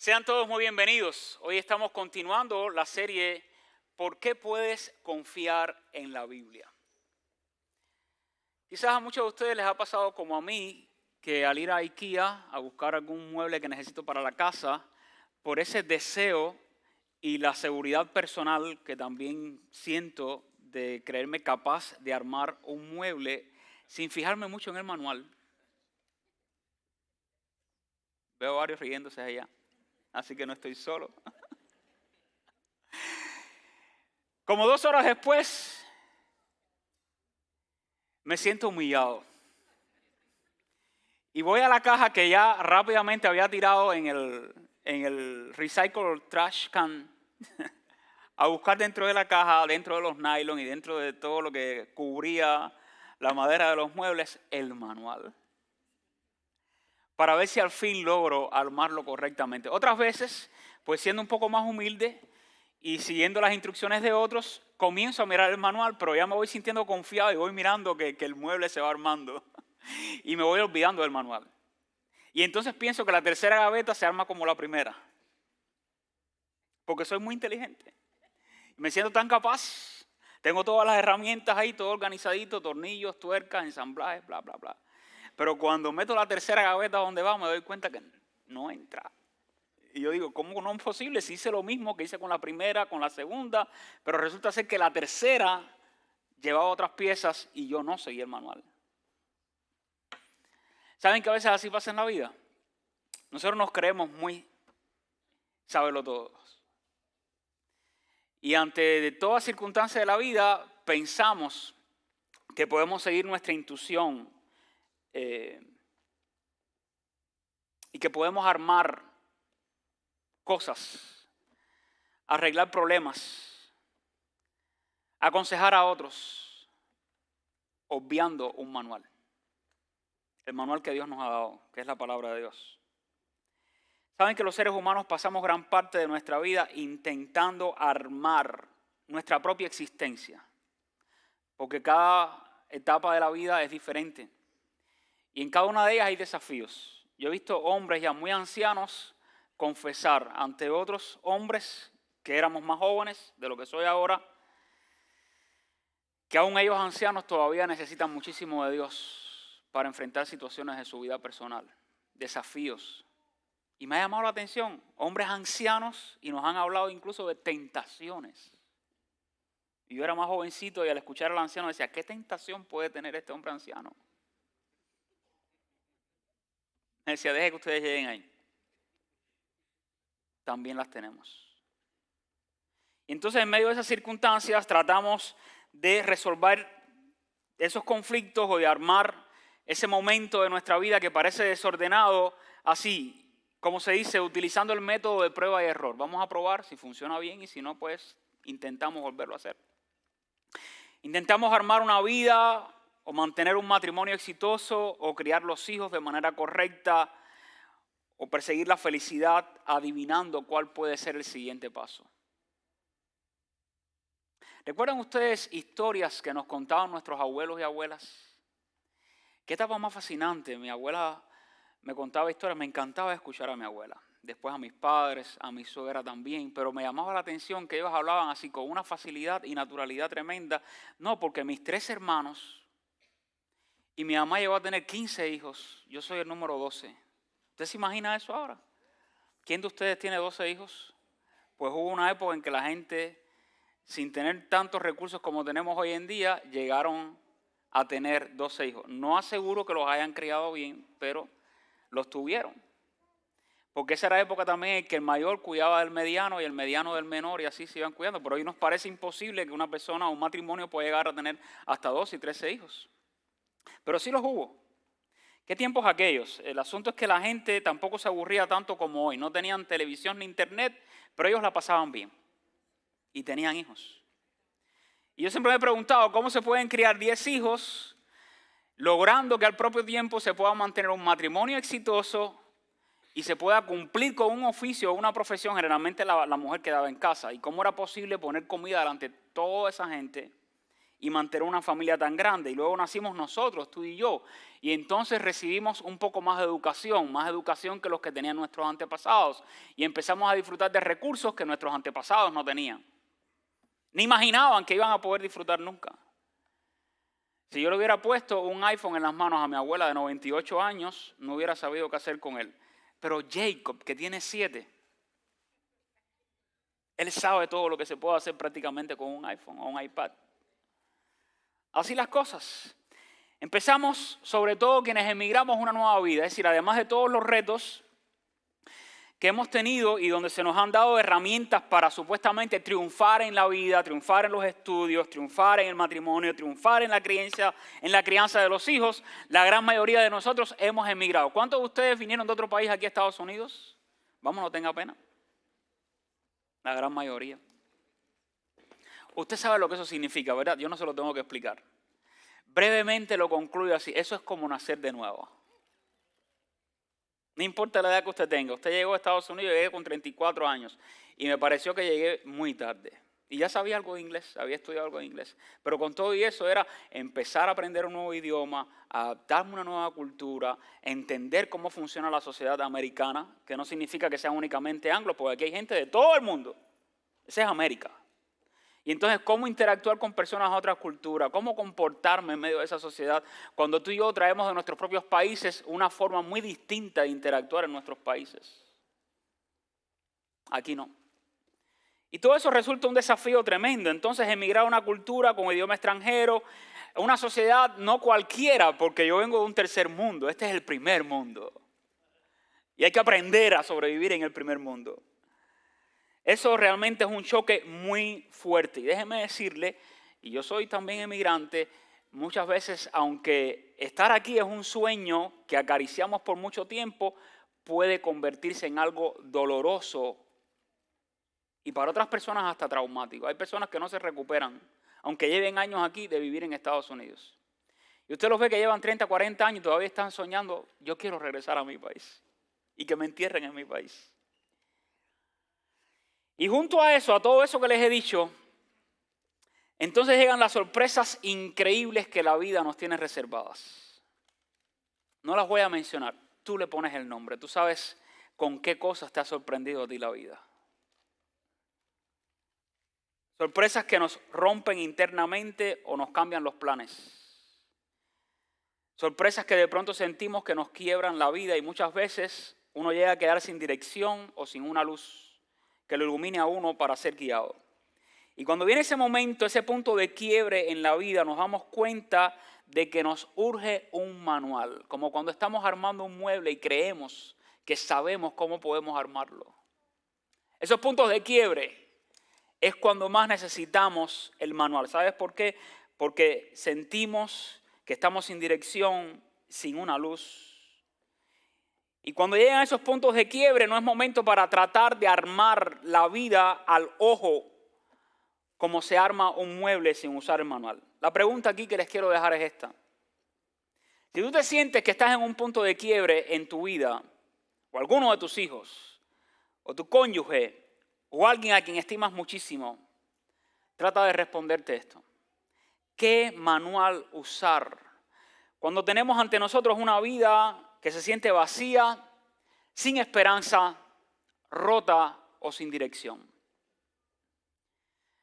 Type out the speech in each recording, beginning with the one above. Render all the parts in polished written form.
Sean todos muy bienvenidos. Hoy estamos continuando la serie ¿Por qué puedes confiar en la Biblia? Quizás a muchos de ustedes les ha pasado como a mí, que al ir a IKEA a buscar algún mueble que necesito para la casa, por ese deseo y la seguridad personal que también siento de creerme capaz de armar un mueble sin fijarme mucho en el manual. Veo varios riéndose allá, así que no estoy solo. Como 2 horas después, me siento humillado. Y voy a la caja que ya rápidamente había tirado en el recycle trash can a buscar dentro de la caja, dentro de los nylon y dentro de todo lo que cubría la madera de los muebles, el manual. Para ver si al fin logro armarlo correctamente. Otras veces, pues siendo un poco más humilde y siguiendo las instrucciones de otros, comienzo a mirar el manual, pero ya me voy sintiendo confiado y voy mirando que el mueble se va armando. Y me voy olvidando del manual. Y entonces pienso que la tercera gaveta se arma como la primera. Porque soy muy inteligente. Me siento tan capaz. Tengo todas las herramientas ahí, todo organizadito, tornillos, tuercas, ensamblajes, bla, bla, bla. Pero cuando meto la tercera gaveta donde va, me doy cuenta que no entra. Y yo digo, ¿cómo no es posible? Si hice lo mismo que hice con la primera, con la segunda, pero resulta ser que la tercera llevaba otras piezas y yo no seguí el manual. ¿Saben que a veces así pasa en la vida? Nosotros nos creemos muy saberlo todos. Y ante toda circunstancia de la vida, pensamos que podemos seguir nuestra intuición y que podemos armar cosas, arreglar problemas, aconsejar a otros, obviando un manual. El manual que Dios nos ha dado, que es la palabra de Dios. Saben que los seres humanos pasamos gran parte de nuestra vida intentando armar nuestra propia existencia. Porque cada etapa de la vida es diferente. Y en cada una de ellas hay desafíos. Yo he visto hombres ya muy ancianos confesar ante otros hombres que éramos más jóvenes de lo que soy ahora, que aún ellos ancianos todavía necesitan muchísimo de Dios para enfrentar situaciones de su vida personal, desafíos. Y me ha llamado la atención, hombres ancianos, y nos han hablado incluso de tentaciones. Y yo era más jovencito y al escuchar al anciano decía, ¿qué tentación puede tener este hombre anciano? Me decía, deje que ustedes lleguen ahí. También las tenemos. Y entonces en medio de esas circunstancias tratamos de resolver esos conflictos o de armar ese momento de nuestra vida que parece desordenado así, como se dice, utilizando el método de prueba y error. Vamos a probar si funciona bien y si no, pues intentamos volverlo a hacer. Intentamos armar una vida o mantener un matrimonio exitoso o criar los hijos de manera correcta o perseguir la felicidad adivinando cuál puede ser el siguiente paso. ¿Recuerdan ustedes historias que nos contaban nuestros abuelos y abuelas? ¿Qué etapa más fascinante? Mi abuela me contaba historias, me encantaba escuchar a mi abuela. Después a mis padres, a mi suegra también, pero me llamaba la atención que ellos hablaban así con una facilidad y naturalidad tremenda. No, porque mis 3 hermanos y mi mamá llegó a tener 15 hijos, yo soy el número 12. ¿Usted se imagina eso ahora? ¿Quién de ustedes tiene 12 hijos? Pues hubo una época en que la gente, sin tener tantos recursos como tenemos hoy en día, llegaron a tener 12 hijos. No aseguro que los hayan criado bien, pero los tuvieron. Porque esa era la época también en que el mayor cuidaba del mediano y el mediano del menor y así se iban cuidando. Pero hoy nos parece imposible que una persona o un matrimonio pueda llegar a tener hasta 12 y 13 hijos. Pero sí los hubo. ¿Qué tiempos aquellos? El asunto es que la gente tampoco se aburría tanto como hoy. No tenían televisión ni internet, pero ellos la pasaban bien. Y tenían hijos. Y yo siempre me he preguntado cómo se pueden criar 10 hijos logrando que al propio tiempo se pueda mantener un matrimonio exitoso y se pueda cumplir con un oficio o una profesión, generalmente la mujer quedaba en casa. ¿Y cómo era posible poner comida delante de toda esa gente y mantener una familia tan grande. Y luego nacimos nosotros, tú y yo. Y entonces recibimos un poco más educación que los que tenían nuestros antepasados. Y empezamos a disfrutar de recursos que nuestros antepasados no tenían. Ni imaginaban que iban a poder disfrutar nunca. Si yo le hubiera puesto un iPhone en las manos a mi abuela de 98 años, no hubiera sabido qué hacer con él. Pero Jacob, que tiene 7, él sabe todo lo que se puede hacer prácticamente con un iPhone o un iPad. Así las cosas. Empezamos, sobre todo quienes emigramos, una nueva vida. Es decir, además de todos los retos que hemos tenido y donde se nos han dado herramientas para supuestamente triunfar en la vida, triunfar en los estudios, triunfar en el matrimonio, triunfar en la crianza de los hijos, la gran mayoría de nosotros hemos emigrado. ¿Cuántos de ustedes vinieron de otro país aquí a Estados Unidos? Vamos, no tenga pena. La gran mayoría. Usted sabe lo que eso significa, ¿verdad? Yo no se lo tengo que explicar. Brevemente lo concluyo así. Eso es como nacer de nuevo. No importa la edad que usted tenga. Usted llegó a Estados Unidos, yo llegué con 34 años. Y me pareció que llegué muy tarde. Y ya sabía algo de inglés, había estudiado algo de inglés. Pero con todo y eso era empezar a aprender un nuevo idioma, adaptarme a una nueva cultura, entender cómo funciona la sociedad americana, que no significa que sean únicamente anglos, porque aquí hay gente de todo el mundo. Esa es América. Y entonces, ¿cómo interactuar con personas de otras culturas? ¿Cómo comportarme en medio de esa sociedad? Cuando tú y yo traemos de nuestros propios países una forma muy distinta de interactuar en nuestros países. Aquí no. Y todo eso resulta un desafío tremendo. Entonces, emigrar a una cultura con idioma extranjero, una sociedad no cualquiera, porque yo vengo de un tercer mundo. Este es el primer mundo. Y hay que aprender a sobrevivir en el primer mundo. Eso realmente es un choque muy fuerte. Y déjeme decirle, y yo soy también emigrante, muchas veces, aunque estar aquí es un sueño que acariciamos por mucho tiempo, puede convertirse en algo doloroso y para otras personas hasta traumático. Hay personas que no se recuperan, aunque lleven años aquí de vivir en Estados Unidos. Y usted los ve que llevan 30, 40 años y todavía están soñando, yo quiero regresar a mi país y que me entierren en mi país. Y junto a eso, a todo eso que les he dicho, entonces llegan las sorpresas increíbles que la vida nos tiene reservadas. No las voy a mencionar, tú le pones el nombre, tú sabes con qué cosas te ha sorprendido a ti la vida. Sorpresas que nos rompen internamente o nos cambian los planes. Sorpresas que de pronto sentimos que nos quiebran la vida y muchas veces uno llega a quedar sin dirección o sin una luz que lo ilumine a uno para ser guiado. Y cuando viene ese momento, ese punto de quiebre en la vida, nos damos cuenta de que nos urge un manual, como cuando estamos armando un mueble y creemos que sabemos cómo podemos armarlo. Esos puntos de quiebre es cuando más necesitamos el manual. ¿Sabes por qué? Porque sentimos que estamos sin dirección, sin una luz. Y cuando llegan a esos puntos de quiebre, no es momento para tratar de armar la vida al ojo como se arma un mueble sin usar el manual. La pregunta aquí que les quiero dejar es esta. Si tú te sientes que estás en un punto de quiebre en tu vida, o alguno de tus hijos, o tu cónyuge, o alguien a quien estimas muchísimo, trata de responderte esto. ¿Qué manual usar cuando tenemos ante nosotros una vida que se siente vacía, sin esperanza, rota o sin dirección?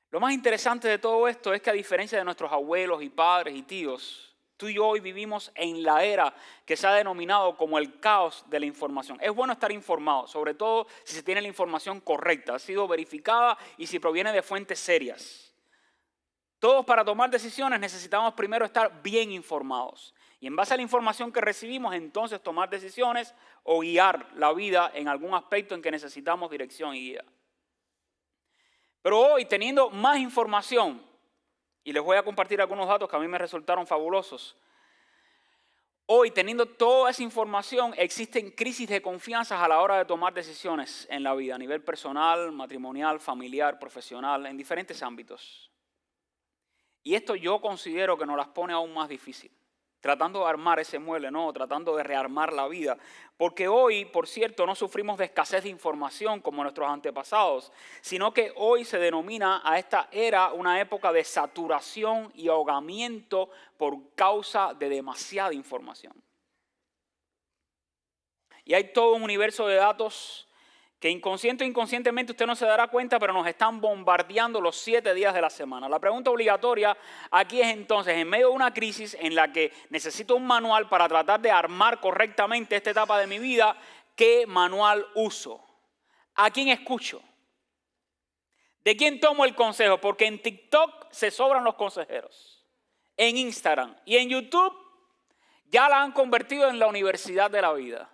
Lo más interesante de todo esto es que a diferencia de nuestros abuelos y padres y tíos, tú y yo hoy vivimos en la era que se ha denominado como el caos de la información. Es bueno estar informado, sobre todo si se tiene la información correcta, ha sido verificada y si proviene de fuentes serias. Todos para tomar decisiones necesitamos primero estar bien informados. Y en base a la información que recibimos, entonces tomar decisiones o guiar la vida en algún aspecto en que necesitamos dirección y guía. Pero hoy, teniendo más información, y les voy a compartir algunos datos que a mí me resultaron fabulosos. Hoy, teniendo toda esa información, existen crisis de confianza a la hora de tomar decisiones en la vida, a nivel personal, matrimonial, familiar, profesional, en diferentes ámbitos. Y esto yo considero que nos las pone aún más difícil. tratando de armar ese mueble, no, tratando de rearmar la vida. Porque hoy, por cierto, no sufrimos de escasez de información como nuestros antepasados, sino que hoy se denomina a esta era una época de saturación y ahogamiento por causa de demasiada información. Y hay todo un universo de datos que inconsciente o inconscientemente usted no se dará cuenta, pero nos están bombardeando los 7 días de la semana. La pregunta obligatoria aquí es entonces, en medio de una crisis en la que necesito un manual para tratar de armar correctamente esta etapa de mi vida, ¿qué manual uso? ¿A quién escucho? ¿De quién tomo el consejo? Porque en TikTok se sobran los consejeros, en Instagram y en YouTube ya la han convertido en la universidad de la vida.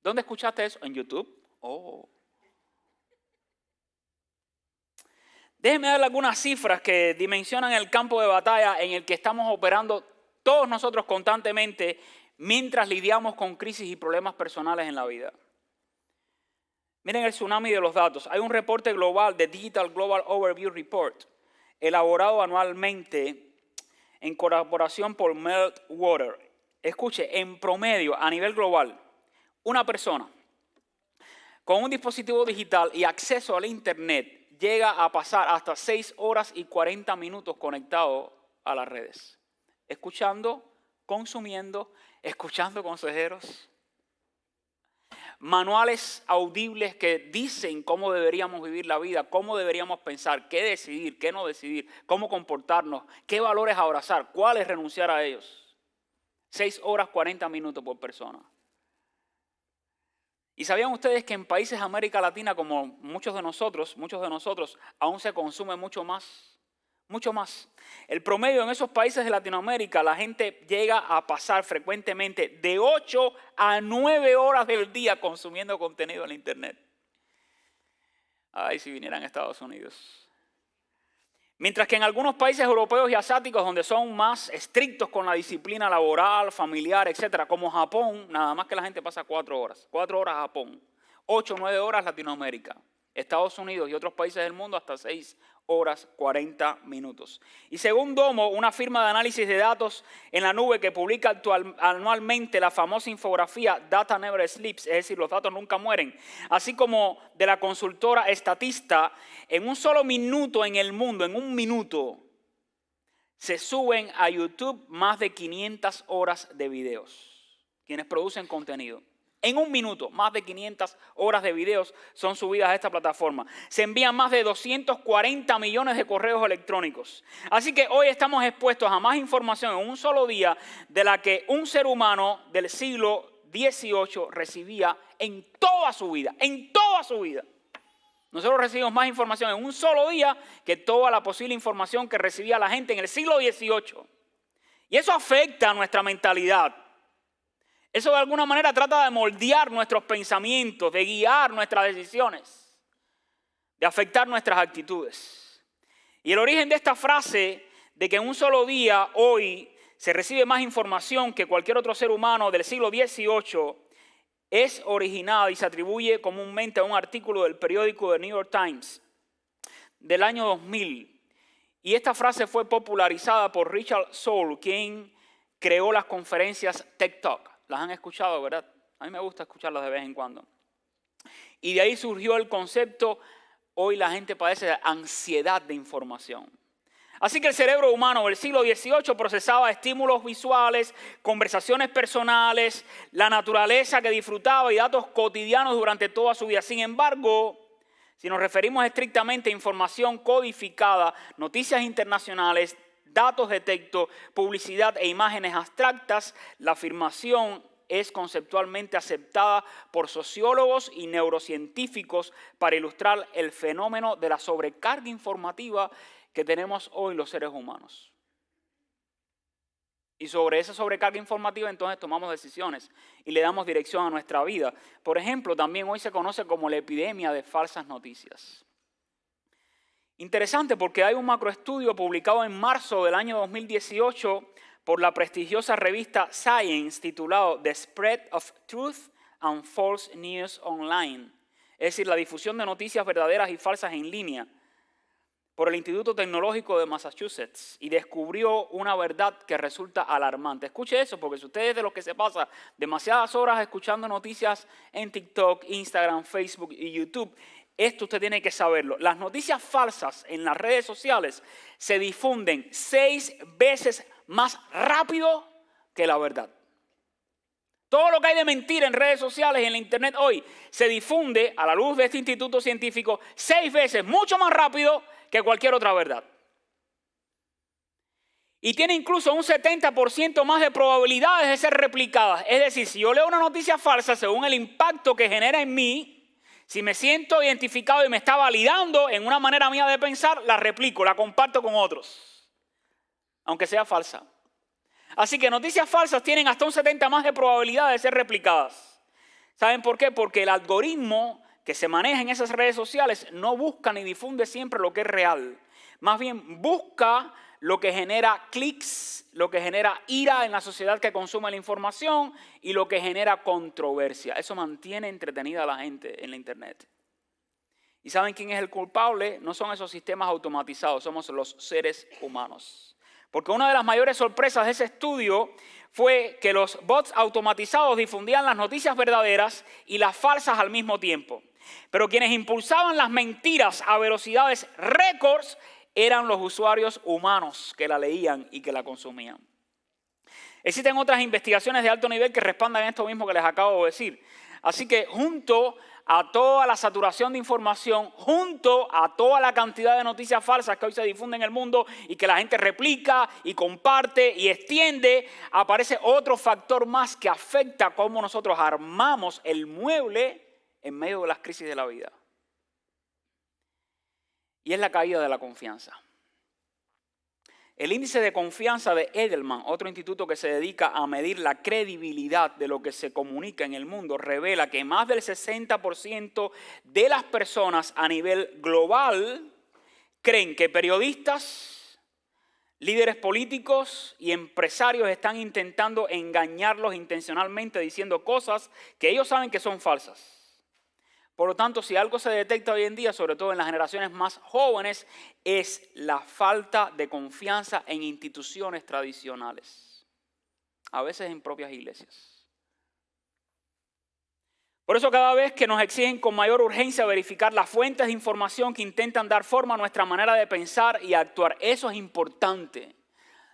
¿Dónde escuchaste eso? En YouTube. Oh. Déjenme darle algunas cifras que dimensionan el campo de batalla en el que estamos operando todos nosotros constantemente mientras lidiamos con crisis y problemas personales en la vida. Miren el tsunami de los datos. Hay un reporte global de Digital Global Overview Report, elaborado anualmente en colaboración por Meltwater. Escuche, en promedio, a nivel global, una persona con un dispositivo digital y acceso al internet llega a pasar hasta 6 horas y 40 minutos conectado a las redes. Escuchando, consumiendo, escuchando consejeros. Manuales audibles que dicen cómo deberíamos vivir la vida, cómo deberíamos pensar, qué decidir, qué no decidir, cómo comportarnos, qué valores abrazar, cuáles renunciar a ellos. 6 horas 40 minutos por persona. ¿Y sabían ustedes que en países de América Latina, como muchos de nosotros, aún se consume mucho más? Mucho más. El promedio en esos países de Latinoamérica, la gente llega a pasar frecuentemente de 8 a 9 horas del día consumiendo contenido en la internet. Ay, si vinieran a Estados Unidos. Mientras que en algunos países europeos y asiáticos donde son más estrictos con la disciplina laboral, familiar, etcétera, como Japón, nada más que la gente pasa 4 horas. 4 horas Japón, 8 o 9 horas Latinoamérica, Estados Unidos y otros países del mundo hasta 6 horas 40 minutos. Y según Domo, una firma de análisis de datos en la nube que publica anualmente la famosa infografía Data Never Sleeps, es decir, los datos nunca mueren, así como de la consultora Statista, en un solo minuto en el mundo, en un minuto, se suben a YouTube más de 500 horas de videos, quienes producen contenido. En un minuto, más de 500 horas de videos son subidas a esta plataforma. Se envían más de 240 millones de correos electrónicos. Así que hoy estamos expuestos a más información en un solo día de la que un ser humano del siglo XVIII recibía en toda su vida. En toda su vida. Nosotros recibimos más información en un solo día que toda la posible información que recibía la gente en el siglo XVIII. Y eso afecta a nuestra mentalidad. Eso de alguna manera trata de moldear nuestros pensamientos, de guiar nuestras decisiones, de afectar nuestras actitudes. Y el origen de esta frase de que en un solo día hoy se recibe más información que cualquier otro ser humano del siglo XVIII es originada y se atribuye comúnmente a un artículo del periódico The New York Times del año 2000. Y esta frase fue popularizada por Richard Soul, quien creó las conferencias TED Talk. Las han escuchado, ¿verdad? A mí me gusta escucharlas de vez en cuando. Y de ahí surgió el concepto, hoy la gente padece de ansiedad de información. Así que el cerebro humano del siglo XVIII procesaba estímulos visuales, conversaciones personales, la naturaleza que disfrutaba y datos cotidianos durante toda su vida. Sin embargo, si nos referimos estrictamente a información codificada, noticias internacionales, datos de texto, publicidad e imágenes abstractas, la afirmación es conceptualmente aceptada por sociólogos y neurocientíficos para ilustrar el fenómeno de la sobrecarga informativa que tenemos hoy los seres humanos. Y sobre esa sobrecarga informativa entonces tomamos decisiones y le damos dirección a nuestra vida. Por ejemplo, también hoy se conoce como la epidemia de falsas noticias. Interesante porque hay un macroestudio publicado en marzo del año 2018 por la prestigiosa revista Science titulado The Spread of Truth and False News Online, es decir, la difusión de noticias verdaderas y falsas en línea, por el Instituto Tecnológico de Massachusetts y descubrió una verdad que resulta alarmante. Escuche eso, porque si usted es de los que se pasa demasiadas horas escuchando noticias en TikTok, Instagram, Facebook y YouTube, esto usted tiene que saberlo. Las noticias falsas en las redes sociales se difunden 6 veces más rápido que la verdad. Todo lo que hay de mentira en redes sociales y en la internet hoy se difunde a la luz de este instituto científico 6 veces mucho más rápido que cualquier otra verdad. Y tiene incluso un 70% más de probabilidades de ser replicadas. Es decir, si yo leo una noticia falsa, según el impacto que genera en mí, si me siento identificado y me está validando en una manera mía de pensar, la replico, la comparto con otros, aunque sea falsa. Así que noticias falsas tienen hasta un 70% más de probabilidad de ser replicadas. ¿Saben por qué? Porque el algoritmo que se maneja en esas redes sociales no busca ni difunde siempre lo que es real. Más bien busca lo que genera clics, lo que genera ira en la sociedad que consume la información y lo que genera controversia. Eso mantiene entretenida a la gente en la internet. ¿Y saben quién es el culpable? No son esos sistemas automatizados, somos los seres humanos. Porque una de las mayores sorpresas de ese estudio fue que los bots automatizados difundían las noticias verdaderas y las falsas al mismo tiempo. Pero quienes impulsaban las mentiras a velocidades récords eran los usuarios humanos que la leían y que la consumían. Existen otras investigaciones de alto nivel que respaldan esto mismo que les acabo de decir. Así que junto a toda la saturación de información, junto a toda la cantidad de noticias falsas que hoy se difunden en el mundo y que la gente replica y comparte y extiende, aparece otro factor más que afecta cómo nosotros armamos el mueble en medio de las crisis de la vida. Y es la caída de la confianza. El índice de confianza de Edelman, otro instituto que se dedica a medir la credibilidad de lo que se comunica en el mundo, revela que más del 60% de las personas a nivel global creen que periodistas, líderes políticos y empresarios están intentando engañarlos intencionalmente diciendo cosas que ellos saben que son falsas. Por lo tanto, si algo se detecta hoy en día, sobre todo en las generaciones más jóvenes, es la falta de confianza en instituciones tradicionales, a veces en propias iglesias. Por eso cada vez que nos exigen con mayor urgencia verificar las fuentes de información que intentan dar forma a nuestra manera de pensar y actuar, eso es importante.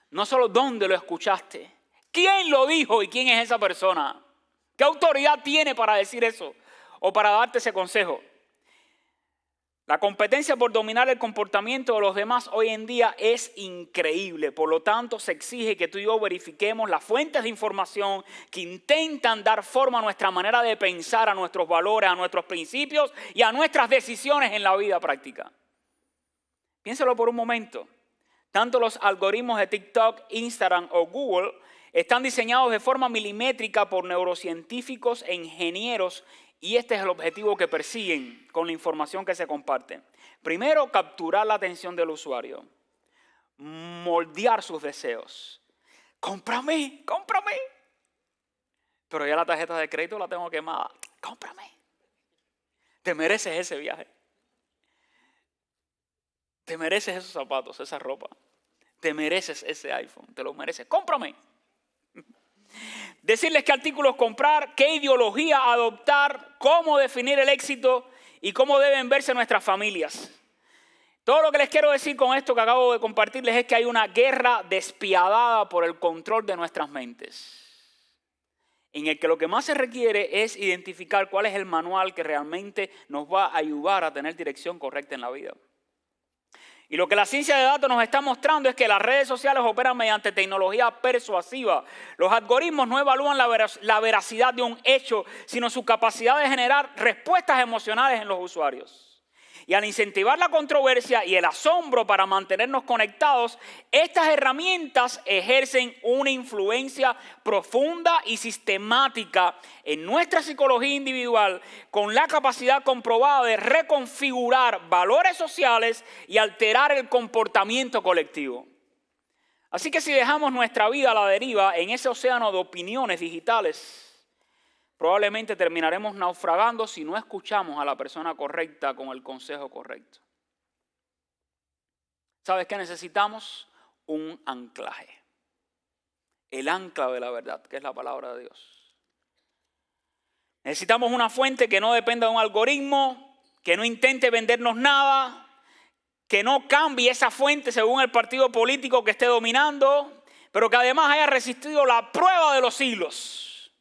No solo dónde lo escuchaste, quién lo dijo y quién es esa persona, qué autoridad tiene para decir eso o para darte ese consejo. La competencia por dominar el comportamiento de los demás hoy en día es increíble. Por lo tanto, se exige que tú y yo verifiquemos las fuentes de información que intentan dar forma a nuestra manera de pensar, a nuestros valores, a nuestros principios y a nuestras decisiones en la vida práctica. Piénsalo por un momento. Tanto los algoritmos de TikTok, Instagram o Google están diseñados de forma milimétrica por neurocientíficos e ingenieros. Y este es el objetivo que persiguen con la información que se comparte. Primero, capturar la atención del usuario. Moldear sus deseos. ¡Cómprame! ¡Cómprame! Pero ya la tarjeta de crédito la tengo quemada. ¡Cómprame! Te mereces ese viaje. Te mereces esos zapatos, esa ropa. Te mereces ese iPhone. Te lo mereces. ¡Cómprame! Decirles qué artículos comprar, qué ideología adoptar, cómo definir el éxito y cómo deben verse nuestras familias. Todo lo que les quiero decir con esto que acabo de compartirles es que hay una guerra despiadada por el control de nuestras mentes, en el que lo que más se requiere es identificar cuál es el manual que realmente nos va a ayudar a tener dirección correcta en la vida. Y lo que la ciencia de datos nos está mostrando es que las redes sociales operan mediante tecnología persuasiva. Los algoritmos no evalúan la veracidad de un hecho, sino su capacidad de generar respuestas emocionales en los usuarios. Y al incentivar la controversia y el asombro para mantenernos conectados, estas herramientas ejercen una influencia profunda y sistemática en nuestra psicología individual, con la capacidad comprobada de reconfigurar valores sociales y alterar el comportamiento colectivo. Así que si dejamos nuestra vida a la deriva en ese océano de opiniones digitales, probablemente terminaremos naufragando si no escuchamos a la persona correcta con el consejo correcto. ¿Sabes qué necesitamos? Un anclaje. El ancla de la verdad, que es la palabra de Dios. Necesitamos una fuente que no dependa de un algoritmo, que no intente vendernos nada, que no cambie esa fuente según el partido político que esté dominando, pero que además haya resistido la prueba de los siglos.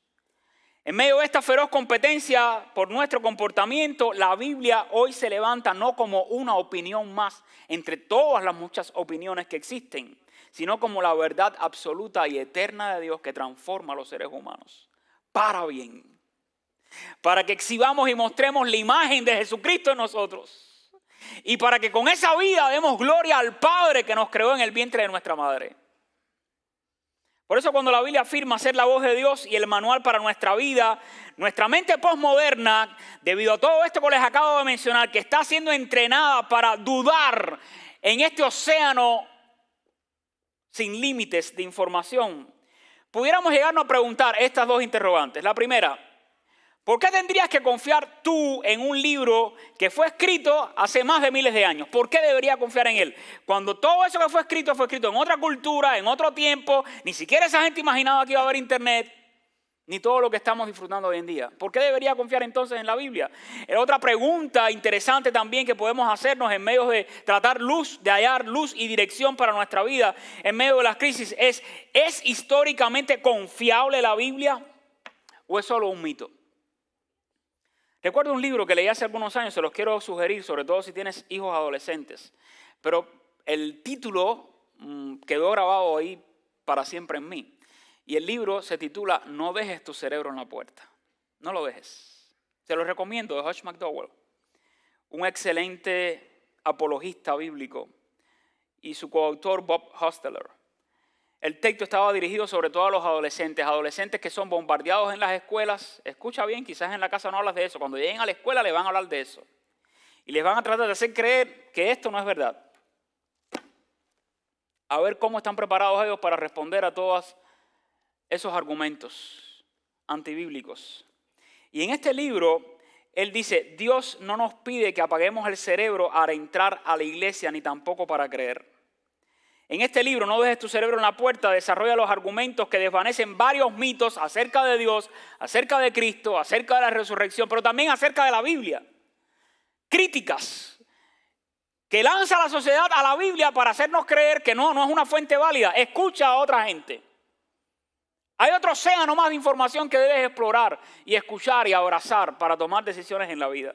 En medio de esta feroz competencia por nuestro comportamiento, la Biblia hoy se levanta no como una opinión más entre todas las muchas opiniones que existen, sino como la verdad absoluta y eterna de Dios que transforma a los seres humanos para bien, para que exhibamos y mostremos la imagen de Jesucristo en nosotros y para que con esa vida demos gloria al Padre que nos creó en el vientre de nuestra madre. Por eso cuando la Biblia afirma ser la voz de Dios y el manual para nuestra vida, nuestra mente posmoderna, debido a todo esto que les acabo de mencionar, que está siendo entrenada para dudar en este océano sin límites de información, pudiéramos llegarnos a preguntar estas dos interrogantes. La primera, ¿por qué tendrías que confiar tú en un libro que fue escrito hace más de miles de años? ¿Por qué debería confiar en él? Cuando todo eso que fue escrito en otra cultura, en otro tiempo, ni siquiera esa gente imaginaba que iba a haber internet, ni todo lo que estamos disfrutando hoy en día. ¿Por qué debería confiar entonces en la Biblia? Otra pregunta interesante también que podemos hacernos en medio de tratar de hallar luz y dirección para nuestra vida en medio de las crisis ¿es históricamente confiable la Biblia o es solo un mito? Recuerdo un libro que leí hace algunos años, se los quiero sugerir, sobre todo si tienes hijos adolescentes. Pero el título quedó grabado ahí para siempre en mí. Y el libro se titula No dejes tu cerebro en la puerta. No lo dejes. Se lo recomiendo, de Josh McDowell. Un excelente apologista bíblico. Y su coautor Bob Hosteler. El texto estaba dirigido sobre todo a los adolescentes que son bombardeados en las escuelas. Escucha bien, quizás en la casa no hablas de eso. Cuando lleguen a la escuela les van a hablar de eso. Y les van a tratar de hacer creer que esto no es verdad. A ver cómo están preparados ellos para responder a todos esos argumentos antibíblicos. Y en este libro, él dice, Dios no nos pide que apaguemos el cerebro al entrar a la iglesia, ni tampoco para creer. En este libro, No dejes tu cerebro en la puerta, desarrolla los argumentos que desvanecen varios mitos acerca de Dios, acerca de Cristo, acerca de la resurrección, pero también acerca de la Biblia. Críticas que lanza la sociedad a la Biblia para hacernos creer que no es una fuente válida. Escucha a otra gente. Hay otro océano más de información que debes explorar y escuchar y abrazar para tomar decisiones en la vida.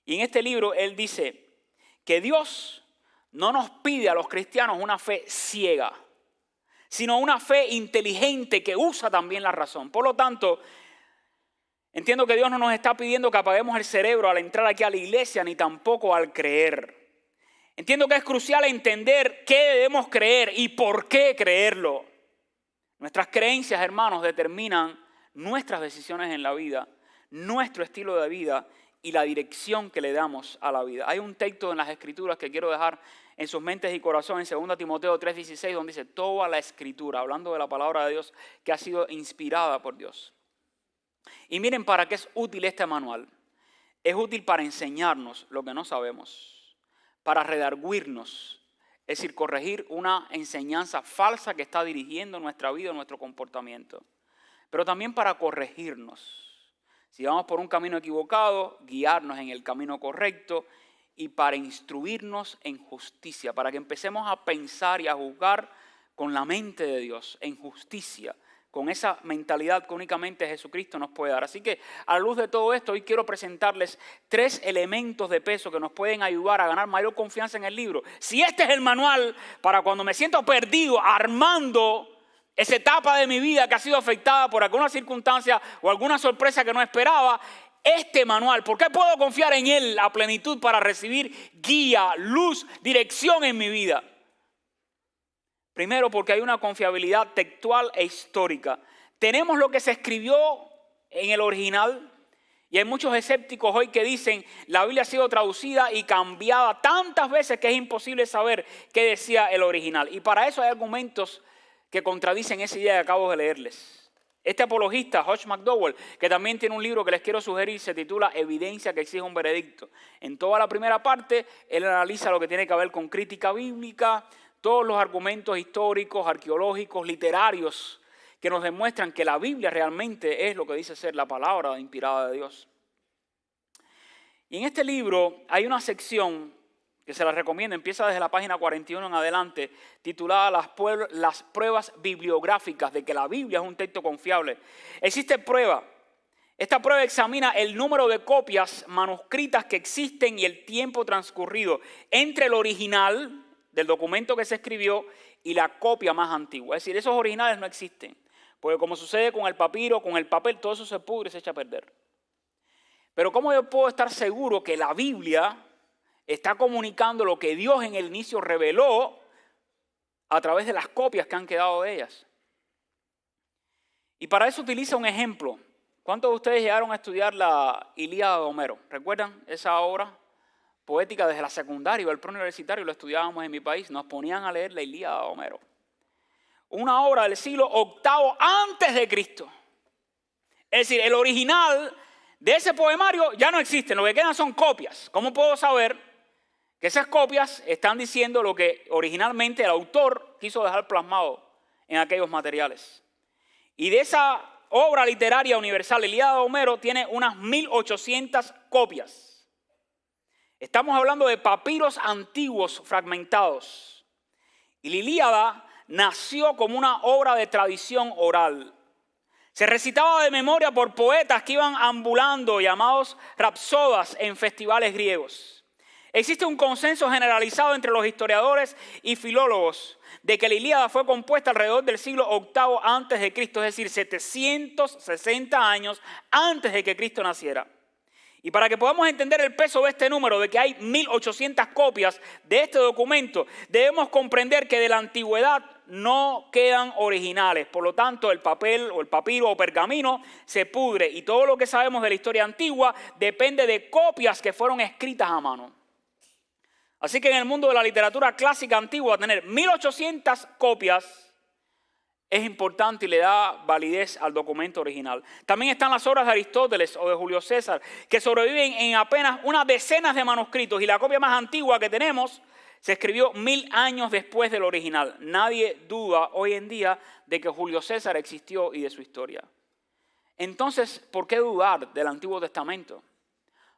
Y en este libro él dice que Dios no nos pide a los cristianos una fe ciega, sino una fe inteligente que usa también la razón. Por lo tanto, entiendo que Dios no nos está pidiendo que apaguemos el cerebro al entrar aquí a la iglesia, ni tampoco al creer. Entiendo que es crucial entender qué debemos creer y por qué creerlo. Nuestras creencias, hermanos, determinan nuestras decisiones en la vida, nuestro estilo de vida y la dirección que le damos a la vida. Hay un texto en las Escrituras que quiero dejar en sus mentes y corazones, en 2 Timoteo 3:16, donde dice toda la Escritura, hablando de la palabra de Dios que ha sido inspirada por Dios. Y miren para qué es útil este manual. Es útil para enseñarnos lo que no sabemos, para redarguirnos, es decir, corregir una enseñanza falsa que está dirigiendo nuestra vida, nuestro comportamiento. Pero también para corregirnos. Si vamos por un camino equivocado, guiarnos en el camino correcto y para instruirnos en justicia, para que empecemos a pensar y a juzgar con la mente de Dios, en justicia, con esa mentalidad que únicamente Jesucristo nos puede dar. Así que a la luz de todo esto, hoy quiero presentarles 3 elementos de peso que nos pueden ayudar a ganar mayor confianza en el libro. Si este es el manual para cuando me siento perdido, armando esa etapa de mi vida que ha sido afectada por alguna circunstancia o alguna sorpresa que no esperaba, este manual, ¿por qué puedo confiar en él a plenitud para recibir guía, luz, dirección en mi vida? Primero, porque hay una confiabilidad textual e histórica. Tenemos lo que se escribió en el original y hay muchos escépticos hoy que dicen la Biblia ha sido traducida y cambiada tantas veces que es imposible saber qué decía el original. Y para eso hay argumentos que contradicen esa idea que acabo de leerles. Este apologista, Hodge McDowell, que también tiene un libro que les quiero sugerir, se titula Evidencia que exige un veredicto. En toda la primera parte, él analiza lo que tiene que ver con crítica bíblica, todos los argumentos históricos, arqueológicos, literarios, que nos demuestran que la Biblia realmente es lo que dice ser la palabra inspirada de Dios. Y en este libro hay una sección que se la recomiendo, empieza desde la página 41 en adelante, titulada Las pruebas bibliográficas de que la Biblia es un texto confiable. Existe prueba. Esta prueba examina el número de copias manuscritas que existen y el tiempo transcurrido entre el original del documento que se escribió y la copia más antigua. Es decir, esos originales no existen, porque como sucede con el papiro, con el papel, todo eso se pudre y se echa a perder. Pero ¿cómo yo puedo estar seguro que la Biblia está comunicando lo que Dios en el inicio reveló a través de las copias que han quedado de ellas? Y para eso utiliza un ejemplo. ¿Cuántos de ustedes llegaron a estudiar la Ilíada de Homero? ¿Recuerdan esa obra poética desde la secundaria o el preuniversitario? Lo estudiábamos en mi país. Nos ponían a leer la Ilíada de Homero. Una obra del siglo VIII antes de Cristo. Es decir, el original de ese poemario ya no existe. Lo que quedan son copias. ¿Cómo puedo saber que esas copias están diciendo lo que originalmente el autor quiso dejar plasmado en aquellos materiales? Y de esa obra literaria universal, la Ilíada de Homero, tiene unas 1800 copias. Estamos hablando de papiros antiguos fragmentados. Y la Ilíada nació como una obra de tradición oral. Se recitaba de memoria por poetas que iban ambulando, llamados rapsodas, en festivales griegos. Existe un consenso generalizado entre los historiadores y filólogos de que la Ilíada fue compuesta alrededor del siglo VIII antes de Cristo, es decir, 760 años antes de que Cristo naciera. Y para que podamos entender el peso de este número, de que hay 1800 copias de este documento, debemos comprender que de la antigüedad no quedan originales. Por lo tanto, el papel o el papiro o pergamino se pudre y todo lo que sabemos de la historia antigua depende de copias que fueron escritas a mano. Así que en el mundo de la literatura clásica antigua, tener 1800 copias es importante y le da validez al documento original. También están las obras de Aristóteles o de Julio César, que sobreviven en apenas unas decenas de manuscritos, y la copia más antigua que tenemos se escribió 1000 años después del original. Nadie duda hoy en día de que Julio César existió y de su historia. Entonces, ¿por qué dudar del Antiguo Testamento?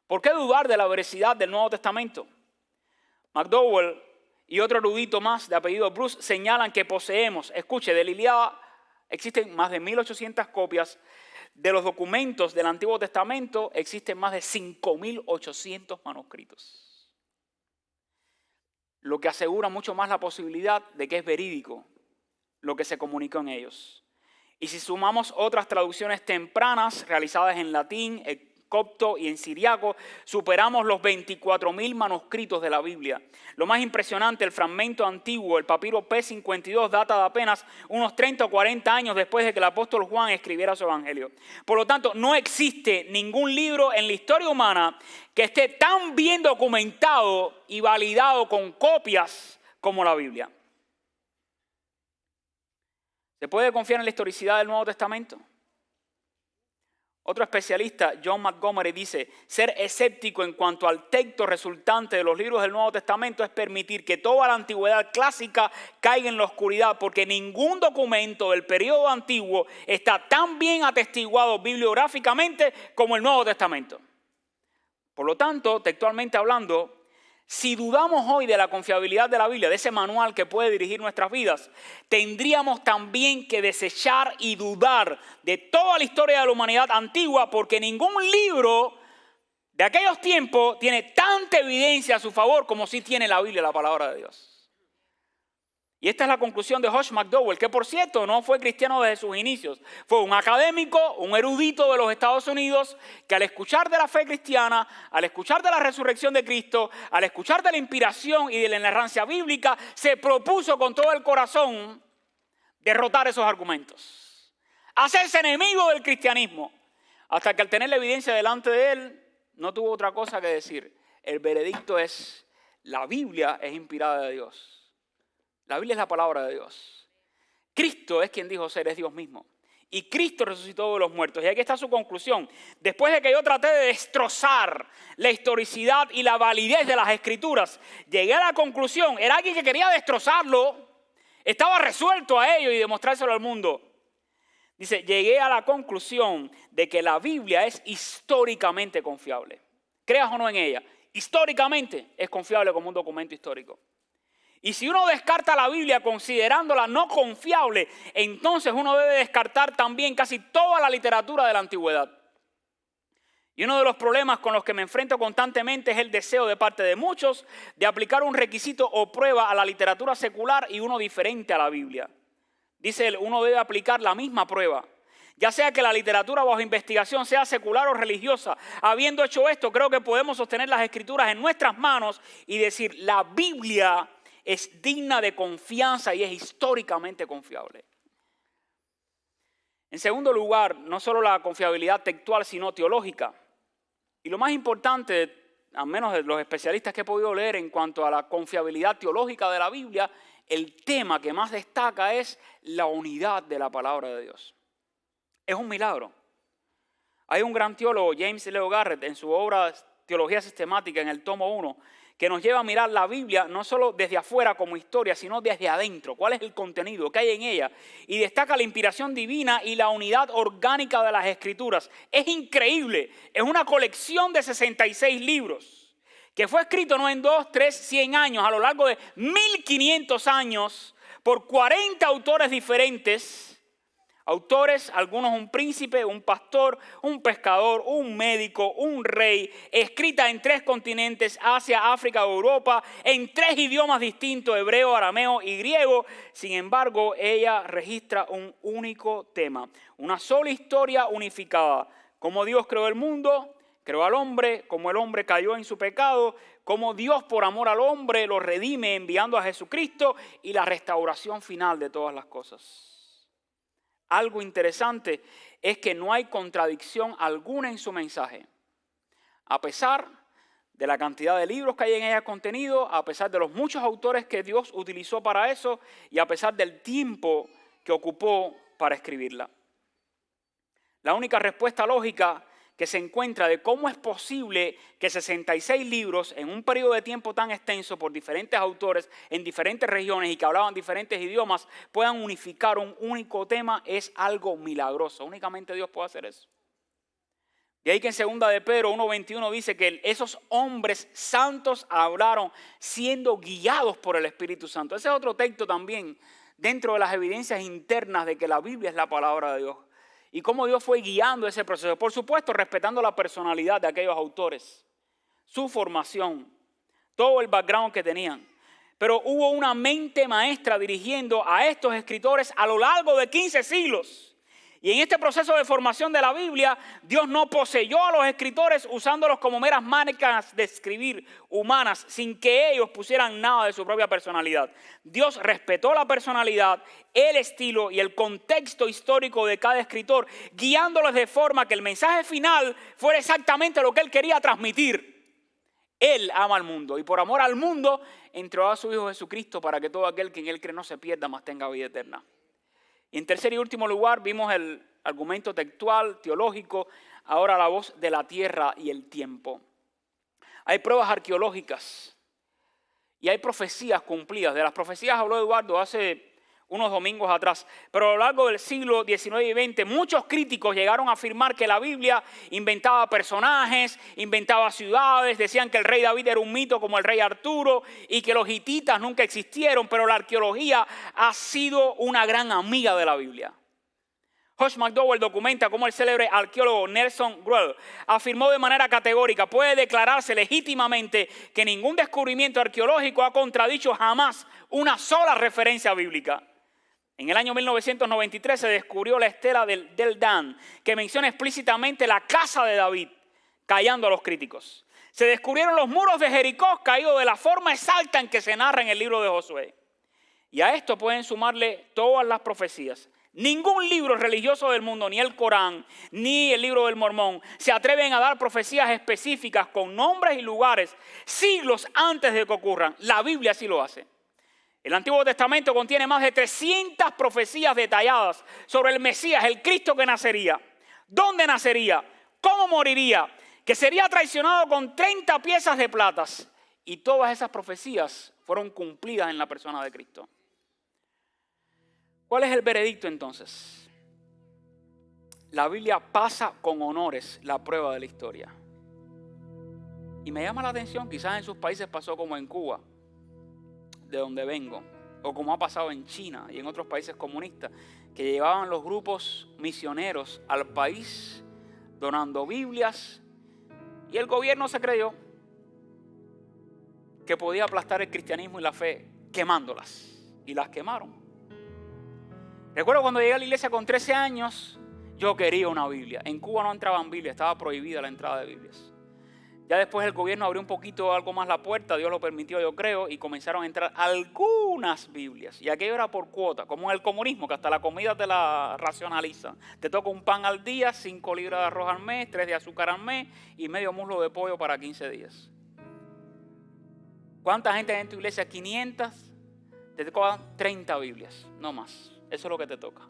¿Por qué dudar de la veracidad del Nuevo Testamento? McDowell y otro erudito más de apellido Bruce señalan que poseemos, escuche, de la Ilíada existen más de 1800 copias, de los documentos del Antiguo Testamento existen más de 5800 manuscritos. Lo que asegura mucho más la posibilidad de que es verídico lo que se comunicó en ellos. Y si sumamos otras traducciones tempranas realizadas en latín, copto y en siriaco, superamos los 24.000 manuscritos de la Biblia. Lo más impresionante, el fragmento antiguo, el papiro P52, data de apenas unos 30 o 40 años después de que el apóstol Juan escribiera su evangelio. Por lo tanto, no existe ningún libro en la historia humana que esté tan bien documentado y validado con copias como la Biblia. ¿Se puede confiar en la historicidad del Nuevo Testamento? Otro especialista, John Montgomery, dice: ser escéptico en cuanto al texto resultante de los libros del Nuevo Testamento es permitir que toda la antigüedad clásica caiga en la oscuridad, porque ningún documento del periodo antiguo está tan bien atestiguado bibliográficamente como el Nuevo Testamento. Por lo tanto, textualmente hablando, si dudamos hoy de la confiabilidad de la Biblia, de ese manual que puede dirigir nuestras vidas, tendríamos también que desechar y dudar de toda la historia de la humanidad antigua, porque ningún libro de aquellos tiempos tiene tanta evidencia a su favor como sí tiene la Biblia, la palabra de Dios. Y esta es la conclusión de Hodge McDowell, que por cierto no fue cristiano desde sus inicios. Fue un académico, un erudito de los Estados Unidos, que al escuchar de la fe cristiana, al escuchar de la resurrección de Cristo, al escuchar de la inspiración y de la inerrancia bíblica, se propuso con todo el corazón derrotar esos argumentos, hacerse enemigo del cristianismo, hasta que al tener la evidencia delante de él, no tuvo otra cosa que decir: el veredicto es, la Biblia es inspirada de Dios. La Biblia es la palabra de Dios. Cristo es quien dijo ser, es Dios mismo. Y Cristo resucitó de los muertos. Y aquí está su conclusión. Después de que yo traté de destrozar la historicidad y la validez de las Escrituras, llegué a la conclusión, era alguien que quería destrozarlo, estaba resuelto a ello y demostrárselo al mundo. Dice, llegué a la conclusión de que la Biblia es históricamente confiable. Creas o no en ella, históricamente es confiable como un documento histórico. Y si uno descarta la Biblia considerándola no confiable, entonces uno debe descartar también casi toda la literatura de la antigüedad. Y uno de los problemas con los que me enfrento constantemente es el deseo de parte de muchos de aplicar un requisito o prueba a la literatura secular y uno diferente a la Biblia. Dice él, uno debe aplicar la misma prueba. Ya sea que la literatura bajo investigación sea secular o religiosa. Habiendo hecho esto, creo que podemos sostener las Escrituras en nuestras manos y decir, la Biblia es digna de confianza y es históricamente confiable. En segundo lugar, no solo la confiabilidad textual, sino teológica. Y lo más importante, al menos de los especialistas que he podido leer en cuanto a la confiabilidad teológica de la Biblia, el tema que más destaca es la unidad de la palabra de Dios. Es un milagro. Hay un gran teólogo, James Leo Garrett, en su obra Teología Sistemática, en el tomo 1, que nos lleva a mirar la Biblia no solo desde afuera como historia, sino desde adentro. ¿Cuál es el contenido que hay en ella? Y destaca la inspiración divina y la unidad orgánica de las Escrituras. Es increíble. Es una colección de 66 libros que fue escrito no en 2, 3, 100 años, a lo largo de 1500 años por 40 autores diferentes. Autores, algunos un príncipe, un pastor, un pescador, un médico, un rey, escrita en 3 continentes, Asia, África, Europa, en 3 idiomas distintos, hebreo, arameo y griego. Sin embargo, ella registra un único tema, una sola historia unificada. Cómo Dios creó el mundo, creó al hombre, cómo el hombre cayó en su pecado, cómo Dios por amor al hombre lo redime enviando a Jesucristo y la restauración final de todas las cosas. Algo interesante es que no hay contradicción alguna en su mensaje. A pesar de la cantidad de libros que hay en ella contenido, a pesar de los muchos autores que Dios utilizó para eso y a pesar del tiempo que ocupó para escribirla. La única respuesta lógica que se encuentra de cómo es posible que 66 libros en un periodo de tiempo tan extenso por diferentes autores en diferentes regiones y que hablaban diferentes idiomas puedan unificar un único tema es algo milagroso. Únicamente Dios puede hacer eso. De ahí que en 2 de Pedro 1:21 dice que esos hombres santos hablaron siendo guiados por el Espíritu Santo. Ese es otro texto también dentro de las evidencias internas de que la Biblia es la palabra de Dios. Y cómo Dios fue guiando ese proceso. Por supuesto, respetando la personalidad de aquellos autores, su formación, todo el background que tenían. Pero hubo una mente maestra dirigiendo a estos escritores a lo largo de 15 siglos. Y en este proceso de formación de la Biblia, Dios no poseyó a los escritores usándolos como meras máquinas de escribir humanas, sin que ellos pusieran nada de su propia personalidad. Dios respetó la personalidad, el estilo y el contexto histórico de cada escritor, guiándolos de forma que el mensaje final fuera exactamente lo que Él quería transmitir. Él ama al mundo y por amor al mundo entregó a su Hijo Jesucristo para que todo aquel que en Él cree no se pierda, mas tenga vida eterna. Y en tercer y último lugar vimos el argumento textual, teológico, ahora la voz de la tierra y el tiempo. Hay pruebas arqueológicas y hay profecías cumplidas. De las profecías habló Eduardo hace unos domingos atrás. Pero a lo largo del siglo XIX y XX, muchos críticos llegaron a afirmar que la Biblia inventaba personajes, inventaba ciudades, decían que el rey David era un mito como el rey Arturo y que los hititas nunca existieron, pero la arqueología ha sido una gran amiga de la Biblia. Josh McDowell documenta cómo el célebre arqueólogo Nelson Gruell afirmó de manera categórica: puede declararse legítimamente que ningún descubrimiento arqueológico ha contradicho jamás una sola referencia bíblica. En el año 1993 se descubrió la estela del Dan, que menciona explícitamente la casa de David, callando a los críticos. Se descubrieron los muros de Jericó caídos de la forma exacta en que se narra en el libro de Josué. Y a esto pueden sumarle todas las profecías. Ningún libro religioso del mundo, ni el Corán, ni el libro del Mormón, se atreven a dar profecías específicas con nombres y lugares siglos antes de que ocurran. La Biblia sí lo hace. El Antiguo Testamento contiene más de 300 profecías detalladas sobre el Mesías, el Cristo que nacería, dónde nacería, cómo moriría, que sería traicionado con 30 piezas de plata. Y todas esas profecías fueron cumplidas en la persona de Cristo. ¿Cuál es el veredicto entonces? La Biblia pasa con honores la prueba de la historia. Y me llama la atención, quizás en sus países pasó como en Cuba, de donde vengo, o como ha pasado en China y en otros países comunistas, que llevaban los grupos misioneros al país donando Biblias, y el gobierno se creyó que podía aplastar el cristianismo y la fe quemándolas, y las quemaron. Recuerdo cuando llegué a la iglesia con 13 años, yo quería una Biblia. En Cuba no entraban Biblias, estaba prohibida la entrada de Biblias. Ya después el gobierno abrió un poquito, algo más la puerta, Dios lo permitió, yo creo, y comenzaron a entrar algunas Biblias. Y aquello era por cuota, como en el comunismo, que hasta la comida te la racionalizan. Te toca un pan al día, 5 libras de arroz al mes, 3 de azúcar al mes y medio muslo de pollo para 15 días. ¿Cuánta gente hay en tu iglesia? 500, te tocan 30 Biblias, no más. Eso es lo que te toca.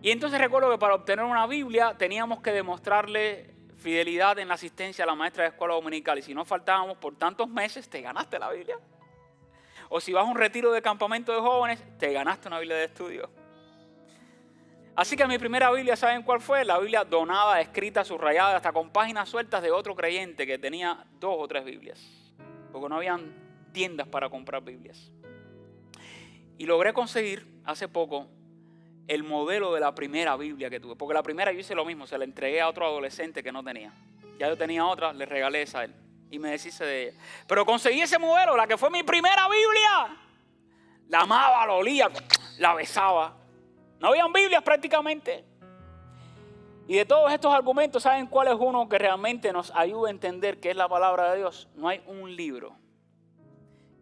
Y entonces recuerdo que para obtener una Biblia teníamos que demostrarle fidelidad en la asistencia a la maestra de escuela dominical. Y si no faltábamos por tantos meses, te ganaste la Biblia. O si vas a un retiro de campamento de jóvenes, te ganaste una Biblia de estudio. Así que mi primera Biblia, ¿saben cuál fue? La Biblia donada, escrita, subrayada, hasta con páginas sueltas de otro creyente que tenía 2 o 3 Biblias. Porque no habían tiendas para comprar Biblias. Y logré conseguir hace poco el modelo de la primera Biblia que tuve. Porque la primera yo hice lo mismo, se la entregué a otro adolescente que no tenía. Ya yo tenía otra, le regalé esa a él y me deshice de ella. Pero conseguí ese modelo, la que fue mi primera Biblia. La amaba, la olía, la besaba. No habían Biblias prácticamente. Y de todos estos argumentos, ¿saben cuál es uno que realmente nos ayuda a entender qué es la palabra de Dios? No hay un libro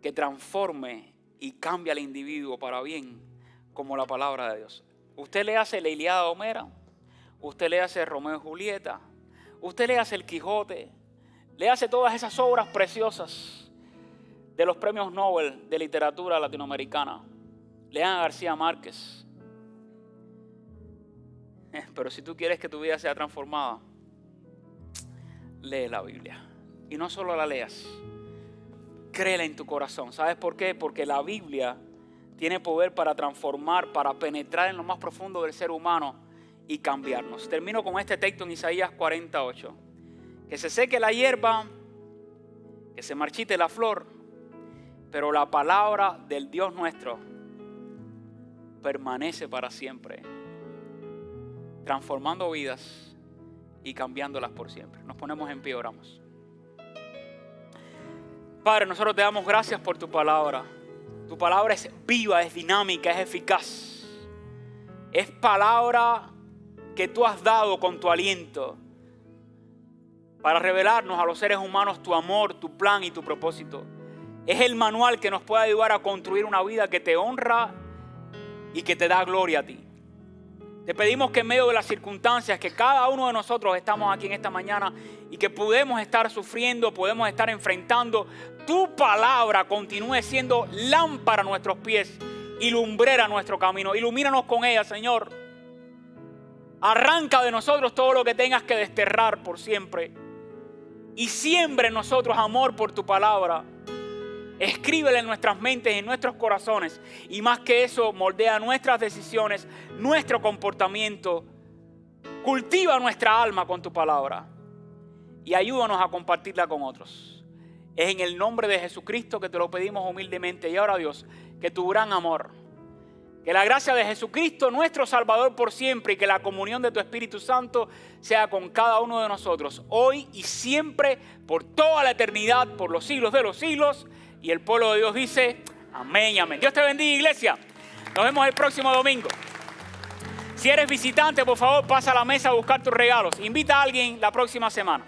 que transforme y cambie al individuo para bien como la palabra de Dios. Usted le hace la Ilíada de Homero, usted le hace Romeo y Julieta, usted le hace el Quijote, le hace todas esas obras preciosas de los premios Nobel de literatura latinoamericana. Lean a García Márquez. Pero si tú quieres que tu vida sea transformada, lee la Biblia. Y no solo la leas, créela en tu corazón. ¿Sabes por qué? Porque la Biblia tiene poder para transformar, para penetrar en lo más profundo del ser humano y cambiarnos. Termino con este texto en Isaías 48. Que se seque la hierba, que se marchite la flor, pero la palabra del Dios nuestro permanece para siempre, transformando vidas y cambiándolas por siempre. Nos ponemos en pie, oramos. Padre, nosotros te damos gracias por tu palabra. Tu palabra es viva, es dinámica, es eficaz. Es palabra que tú has dado con tu aliento para revelarnos a los seres humanos tu amor, tu plan y tu propósito. Es el manual que nos puede ayudar a construir una vida que te honra y que te da gloria a ti. Te pedimos que en medio de las circunstancias que cada uno de nosotros estamos aquí en esta mañana y que podemos estar sufriendo, podemos estar enfrentando, tu palabra continúe siendo lámpara a nuestros pies y lumbrera a nuestro camino. Ilumínanos con ella, Señor. Arranca de nosotros todo lo que tengas que desterrar por siempre y siembre en nosotros amor por tu palabra. Escríbela en nuestras mentes, en nuestros corazones. Y más que eso, moldea nuestras decisiones, nuestro comportamiento. Cultiva nuestra alma con tu palabra. Y ayúdanos a compartirla con otros. Es en el nombre de Jesucristo que te lo pedimos humildemente. Y ahora, Dios, que tu gran amor, que la gracia de Jesucristo, nuestro Salvador por siempre, y que la comunión de tu Espíritu Santo sea con cada uno de nosotros, hoy y siempre, por toda la eternidad, por los siglos de los siglos. Y el pueblo de Dios dice, amén y amén. Dios te bendiga, iglesia. Nos vemos el próximo domingo. Si eres visitante, por favor, pasa a la mesa a buscar tus regalos. Invita a alguien la próxima semana.